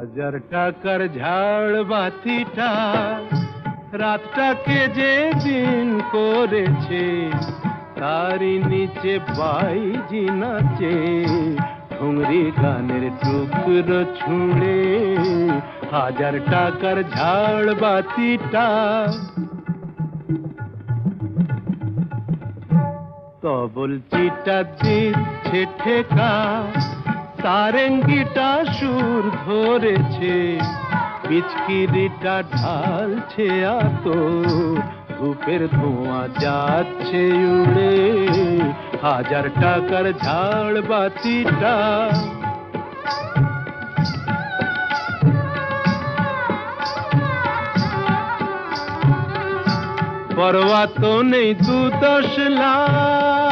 হাজার টাকার ঝাড় বাতিটা রাতটাকে যে দিন করেছে, তারই নিচে বাইজি নাচে ঠুংরি গানের টুকরো ছুঁড়ে। হাজার টাকার ঝাড় বাতিটা তবল চিটা দিচ্ছে ঠেকা, সারেঙ্গিটা সুর ধরেছে, পিচকিরিটা ঢালছে আতর, ধূপের ধোঁয়া যাচ্ছে উড়ে। হাজার টাকার ঝাড় বাতিটা পরোয়া তো নেই 2-10 লাখ,